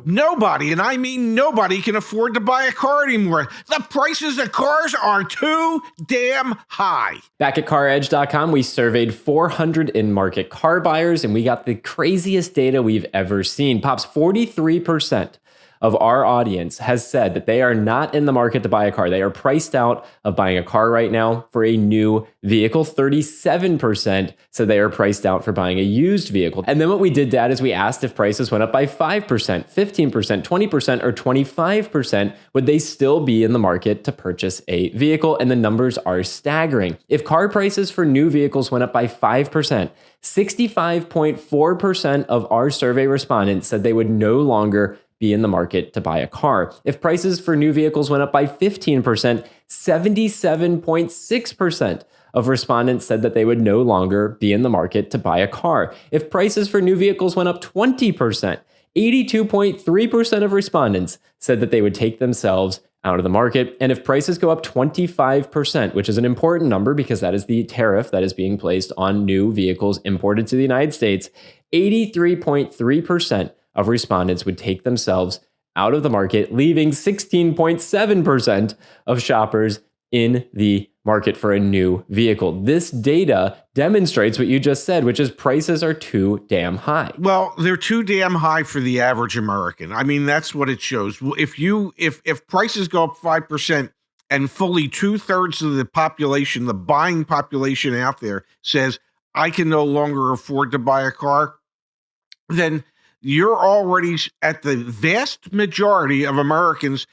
Nobody, and I mean nobody, can afford to buy a car anymore. The prices of cars are too damn high. Back at CarEdge.com, we surveyed 400 in-market car buyers, and we got the craziest data we've ever seen. Pops, 43% of our audience has said that they are not in the market to buy a car. They are priced out of buying a car right now for a new vehicle. 37% said they are priced out for buying a used vehicle. And then what we did, Dad, is we asked if prices went up by 5%, 15%, 20%, or 25%, would they still be in the market to purchase a vehicle? And the numbers are staggering. If car prices for new vehicles went up by 5%, 65.4% of our survey respondents said they would no longer be in the market to buy a car. If prices for new vehicles went up by 15%, 77.6% of respondents said that they would no longer be in the market to buy a car. If prices for new vehicles went up 20%, 82.3% of respondents said that they would take themselves out of the market. And if prices go up 25%, which is an important number because that is the tariff that is being placed on new vehicles imported to the United States, 83.3% of respondents would take themselves out of the market, leaving 16.7% of shoppers in the market for a new vehicle. This data demonstrates what you just said, which is prices are too damn high. Well, they're too damn high for the average American. I mean, that's what it shows. If prices go up 5% and fully 2/3 of the population, the buying population out there says, I can no longer afford to buy a car, then you're already at the vast majority of Americans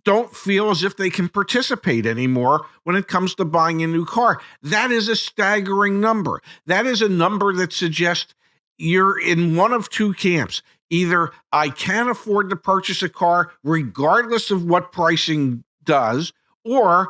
don't feel as if they can participate anymore when it comes to buying a new car. That is a staggering number. That is a number that suggests you're in one of two camps. Either I can afford to purchase a car regardless of what pricing does, or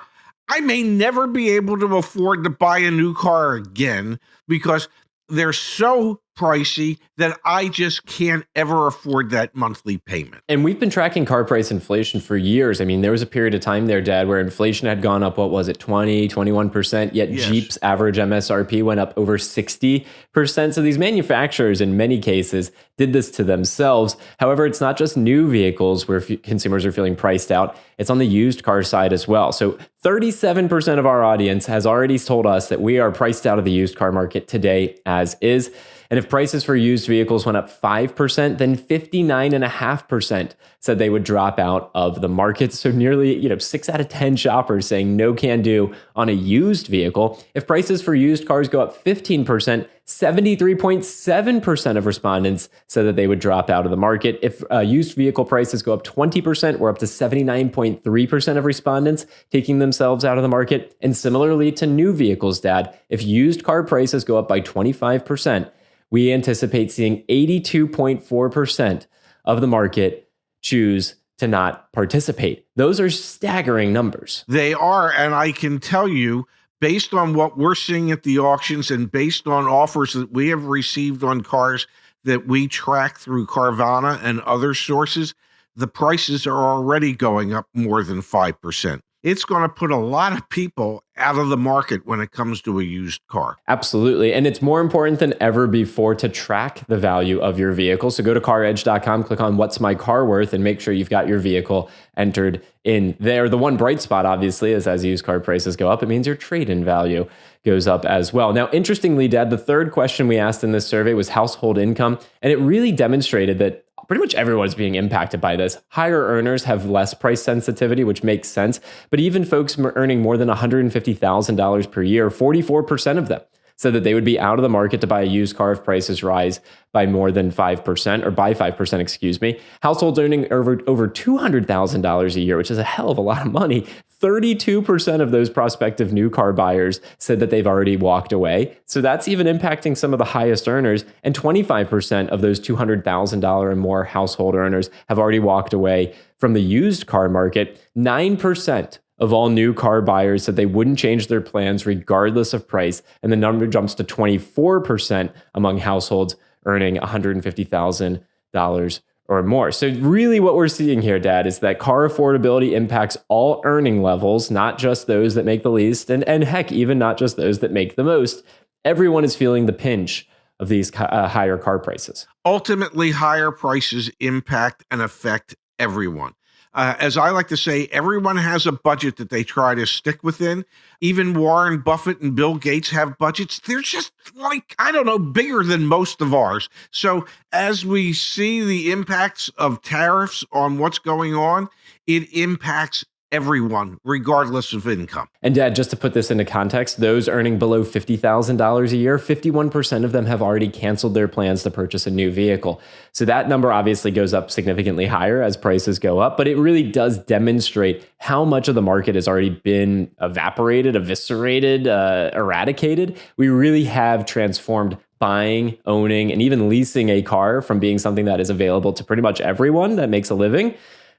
I may never be able to afford to buy a new car again because they're so pricey that I just can't ever afford that monthly payment. And we've been tracking car price inflation for years. I mean, there was a period of time there, Dad, where inflation had gone up, what was it, 20, 21%, yet Yes. Jeep's average MSRP went up over 60%. So these manufacturers, in many cases, did this to themselves. However, it's not just new vehicles where consumers are feeling priced out. It's on the used car side as well. So 37% of our audience has already told us that we are priced out of the used car market today as is. And if prices for used vehicles went up 5%, then 59.5% said they would drop out of the market. So nearly, 6 out of 10 shoppers saying no can do on a used vehicle. If prices for used cars go up 15%, 73.7% of respondents said that they would drop out of the market. If used vehicle prices go up 20%, we're up to 79.3% of respondents taking themselves out of the market. And similarly to new vehicles, Dad, if used car prices go up by 25%, we anticipate seeing 82.4% of the market choose to not participate. Those are staggering numbers. They are, and I can tell you, based on what we're seeing at the auctions and based on offers that we have received on cars that we track through Carvana and other sources, the prices are already going up more than 5%. It's going to put a lot of people out of the market when it comes to a used car. Absolutely. And it's more important than ever before to track the value of your vehicle. So go to CarEdge.com, click on What's My Car Worth, and make sure you've got your vehicle entered in there. The one bright spot, obviously, is as used car prices go up, it means your trade-in value goes up as well. Now, interestingly, Dad, the third question we asked in this survey was household income. And it really demonstrated that pretty much everyone's being impacted by this. Higher earners have less price sensitivity, which makes sense. But even folks earning more than $150,000 per year, 44% of them said that they would be out of the market to buy a used car if prices rise by more than 5%, or by 5%, excuse me. Households earning over $200,000 a year, which is a hell of a lot of money. 32% of those prospective new car buyers said that they've already walked away. So that's even impacting some of the highest earners. And 25% of those $200,000 and more household earners have already walked away from the used car market. 9% of all new car buyers said they wouldn't change their plans regardless of price. And the number jumps to 24% among households earning $150,000 or more. So really what we're seeing here, Dad, is that car affordability impacts all earning levels, not just those that make the least, and heck, even not just those that make the most. Everyone is feeling the pinch of these higher car prices? Ultimately, higher prices impact and affect everyone. As I like to say, everyone has a budget that they try to stick within. Even Warren Buffett and Bill Gates have budgets. They're just like, I don't know, bigger than most of ours. So as we see the impacts of tariffs on what's going on, it impacts everyone, regardless of income. And Dad, just to put this into context, those earning below $50,000 a year, 51% of them have already canceled their plans to purchase a new vehicle. So that number obviously goes up significantly higher as prices go up, but it really does demonstrate how much of the market has already been evaporated, eviscerated, eradicated. We really have transformed buying, owning, and even leasing a car from being something that is available to pretty much everyone that makes a living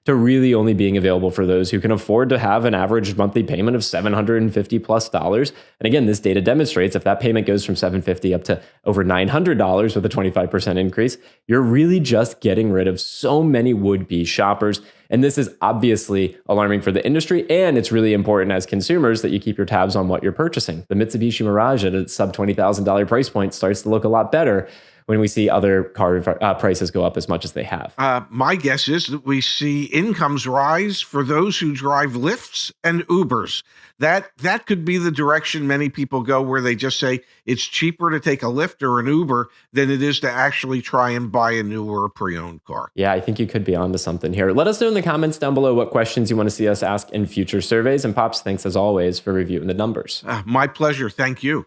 to really only being available for those who can afford to have an average monthly payment of $750+. And again, this data demonstrates if that payment goes from $750 up to over $900 with a 25% increase, you're really just getting rid of so many would-be shoppers. And this is obviously alarming for the industry, and it's really important as consumers that you keep your tabs on what you're purchasing. The Mitsubishi Mirage at a sub $20,000 price point starts to look a lot better when we see other car prices go up as much as they have. My guess is that we see incomes rise for those who drive Lyfts and Ubers. That could be the direction many people go, where they just say it's cheaper to take a Lyft or an Uber than it is to actually try and buy a new or a pre-owned car. Yeah, I think you could be onto something here. Let us know in the comments down below what questions you want to see us ask in future surveys. And Pops, thanks as always for reviewing the numbers. My pleasure. Thank you.